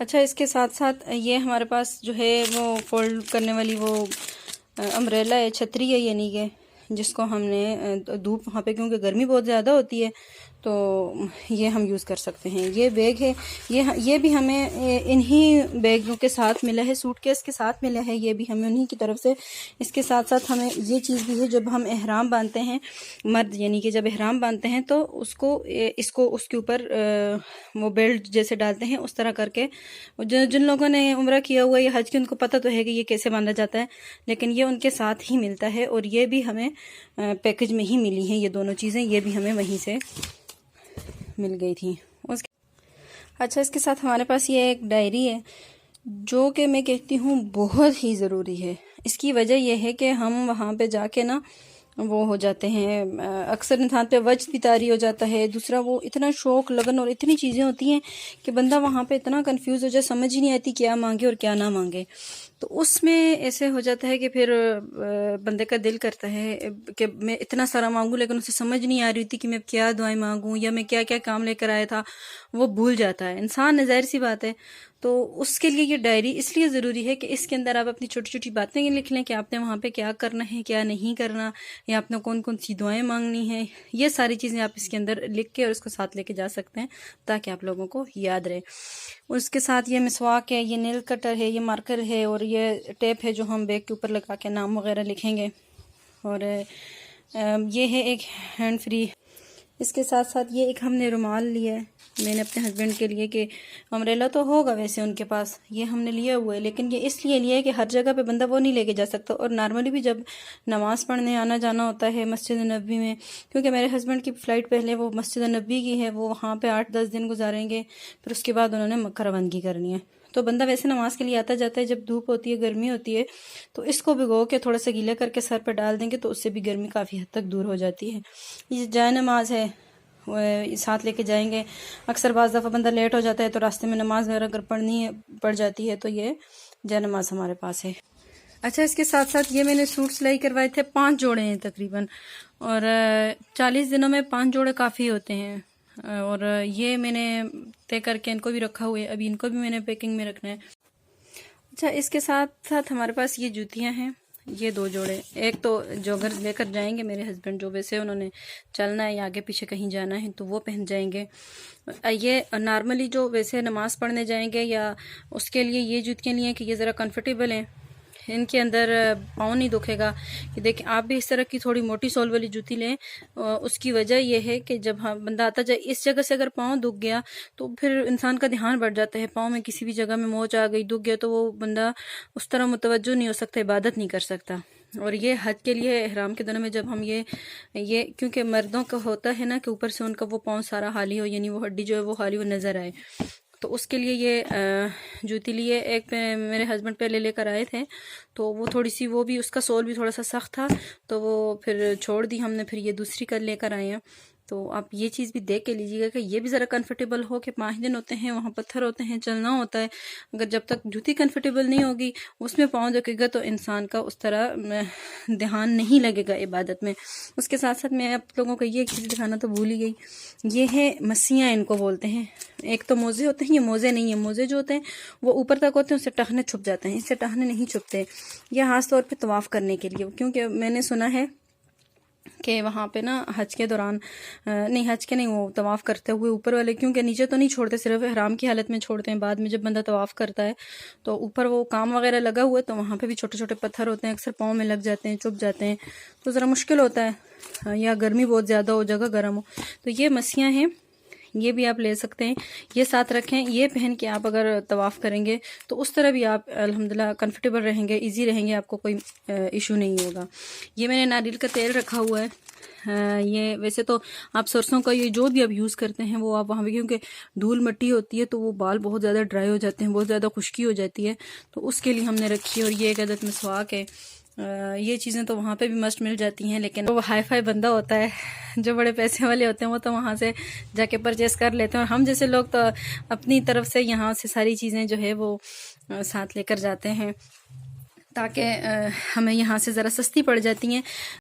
अच्छा, इसके साथ साथ ये हमारे पास जो है वो फोल्ड करने वाली वो अम्ब्रेला है, छतरी है, यानी कि जिसको हमने धूप वहाँ पे क्योंकि गर्मी बहुत ज़्यादा होती है तो ये हम यूज़ कर सकते हैं। ये बैग है, ये भी हमें इन्हीं बैगों के साथ मिला है, सूटकेस के साथ मिला है, ये भी हमें उन्हीं की तरफ से। इसके साथ साथ हमें ये चीज़ भी है, जब हम एहराम बांधते हैं, मर्द यानी कि जब एहराम बांधते हैं तो इसको उसके ऊपर वो बेल्ट जैसे डालते हैं, उस तरह करके। जिन लोगों ने उम्रा किया हुआ है या हज की, उनको पता तो है कि ये कैसे बांधा जाता है, लेकिन ये उनके साथ ही मिलता है। और ये भी हमें पैकेज में ही मिली हैं, ये दोनों चीज़ें, ये भी हमें वहीं से मिल गई थी। उसके अच्छा, इसके साथ हमारे पास ये एक डायरी है जो कि मैं कहती हूँ बहुत ही ज़रूरी है। इसकी वजह यह है कि हम वहाँ पे जाके ना वो हो जाते हैं, अक्सर इंसान पे वजद भी तारी हो जाता है। दूसरा, वो इतना शौक लगन और इतनी चीज़ें होती हैं कि बंदा वहाँ पे इतना कंफ्यूज हो जाए, समझ ही नहीं आती क्या मांगे और क्या ना मांगे। तो उसमें ऐसे हो जाता है कि फिर बंदे का दिल करता है कि मैं इतना सारा मांगूं, लेकिन उसे समझ नहीं आ रही थी कि मैं क्या दुआएं मांगूं या मैं क्या क्या काम लेकर आया था, वो भूल जाता है इंसान, ज़ाहिर सी बात है। तो उसके लिए ये डायरी इसलिए ज़रूरी है कि इसके अंदर आप अपनी छोटी छोटी बातें लिख लें कि आपने वहाँ पे क्या करना है, क्या नहीं करना, या आपने कौन कौन सी दुआएं मांगनी है। ये सारी चीज़ें आप इसके अंदर लिख के और इसको साथ लेके जा सकते हैं ताकि आप लोगों को याद रहे। उसके साथ ये मिसवाक है, ये नेल कटर है, ये मार्कर है और ये टेप है जो हम बैग के ऊपर लगा के नाम वगैरह लिखेंगे। और ये है एक हैंड फ्री। इसके साथ साथ ये एक हमने रुमाल लिया है मैंने अपने हस्बैंड के लिए, कि अम्ब्रेला तो होगा वैसे उनके पास, ये हमने लिया हुआ है, लेकिन ये इसलिए लिया है कि हर जगह पे बंदा वो नहीं लेके जा सकता। और नॉर्मली भी जब नमाज़ पढ़ने आना जाना होता है मस्जिद नबी में, क्योंकि मेरे हस्बैंड की फ़्लाइट पहले वो मस्जिद नबी की है, वो वहाँ पर 8-10 दिन गुजारेंगे, फिर उसके बाद उन्होंने मक्का रवानगी करनी है। तो बंदा वैसे नमाज के लिए आता जाता है, जब धूप होती है, गर्मी होती है, तो इसको भिगो के थोड़ा सा गीला करके सर पर डाल देंगे तो उससे भी गर्मी काफ़ी हद तक दूर हो जाती है। ये जाए नमाज है, साथ लेके जाएंगे। अक्सर बाज़ दफ़ा बंदा लेट हो जाता है तो रास्ते में नमाज वगैरह अगर पड़ जाती है तो ये जाए नमाज हमारे पास है। अच्छा, इसके साथ साथ ये मैंने सूट सिलाई करवाए थे, 5 जोड़े हैं तकरीबन, और 40 दिनों में 5 जोड़े काफ़ी होते हैं। और ये मैंने तय करके इनको भी रखा हुआ है, अभी इनको भी मैंने पैकिंग में रखना है। अच्छा, इसके साथ साथ हमारे पास ये जूतियाँ हैं, ये 2 जोड़े। एक तो जो घर लेकर जाएंगे मेरे हस्बैंड, जो वैसे उन्होंने चलना है या आगे पीछे कहीं जाना है तो वो पहन जाएंगे। ये नॉर्मली जो वैसे नमाज़ पढ़ने जाएंगे या उसके लिए ये जूतियाँ लिए कि ये ज़रा कंफर्टेबल हैं, इनके अंदर पाँव नहीं दुखेगा। कि देखिए, आप भी इस तरह की थोड़ी मोटी सोल वाली जूती लें। उसकी वजह यह है कि जब हम बंदा आता जाए, इस जगह से अगर पाँव दुख गया तो फिर इंसान का ध्यान बढ़ जाता है, पाँव में किसी भी जगह में मोच आ गई, दुख गया, तो वो बंदा उस तरह मुतवज्जो नहीं हो सकता, इबादत नहीं कर सकता। और ये हज के लिए एहराम के दिनों में जब हम ये क्योंकि मर्दों का होता है ना कि ऊपर से उनका वो पाँव सारा खाली हो, यानी वो हड्डी जो है वो खाली वो नज़र आए, तो उसके लिए ये जूती लिए। एक मेरे हस्बैंड पहले लेकर आए थे तो वो थोड़ी सी, वो भी उसका सोल भी थोड़ा सा सख्त था तो वो फिर छोड़ दी हमने, फिर ये दूसरी कर लेकर आए हैं। तो आप ये चीज़ भी देख के लीजिएगा कि ये भी ज़रा कंफर्टेबल हो, कि 5 दिन होते हैं, वहाँ पत्थर होते हैं, चलना होता है। अगर जब तक जूती कंफर्टेबल नहीं होगी, उसमें पाँव रखेगा तो इंसान का उस तरह ध्यान नहीं लगेगा इबादत में। उसके साथ साथ मैं आप लोगों को ये एक चीज़ दिखाना तो भूल ही गई, ये है मस्सियाँ इनको बोलते हैं। एक तो मोज़े होते हैं, ये मोज़े नहीं है, मोज़े जो होते हैं वो ऊपर तक होते हैं, उससे टहने छुप जाते हैं, इससे टहने नहीं छुपते। यह खास तौर पे तवाफ़ करने के लिए, क्योंकि मैंने सुना है कि वहाँ पे ना हज के दौरान, नहीं हज के नहीं, वो तवाफ़ करते हुए ऊपर वाले, क्योंकि नीचे तो नहीं छोड़ते, सिर्फ हराम की हालत में छोड़ते हैं। बाद में जब बंदा तवाफ़ करता है तो ऊपर वो काम वगैरह लगा हुआ है, तो वहाँ पे भी छोटे छोटे पत्थर होते हैं, अक्सर पाँव में लग जाते हैं, चुभ जाते हैं, तो ज़रा मुश्किल होता है, या गर्मी बहुत ज़्यादा हो, जगह गर्म हो। तो ये मस्सियाँ हैं, ये भी आप ले सकते हैं, ये साथ रखें। ये पहन के आप अगर तवाफ़ करेंगे तो उस तरह भी आप अल्हम्दुलिल्लाह कंफर्टेबल रहेंगे, इजी रहेंगे, आपको कोई इशू नहीं होगा। ये मैंने नारियल का तेल रखा हुआ है। ये वैसे तो आप सरसों का, ये जो भी आप यूज़ करते हैं वो आप वहाँ पे, क्योंकि धूल मिट्टी होती है तो वो बाल बहुत ज़्यादा ड्राई हो जाते हैं, बहुत ज़्यादा खुश्की हो जाती है, तो उसके लिए हमने रखी है। और ये एक अदद मिसवाक है। ये चीज़ें तो वहाँ पे भी मस्ट मिल जाती हैं, लेकिन वो हाई फाई बंदा होता है, जो बड़े पैसे वाले होते हैं, वो तो वहाँ से जाके परचेस कर लेते हैं, और हम जैसे लोग तो अपनी तरफ से यहाँ से सारी चीज़ें जो है वो साथ लेकर जाते हैं, ताकि हमें यहाँ से ज़रा सस्ती पड़ जाती हैं।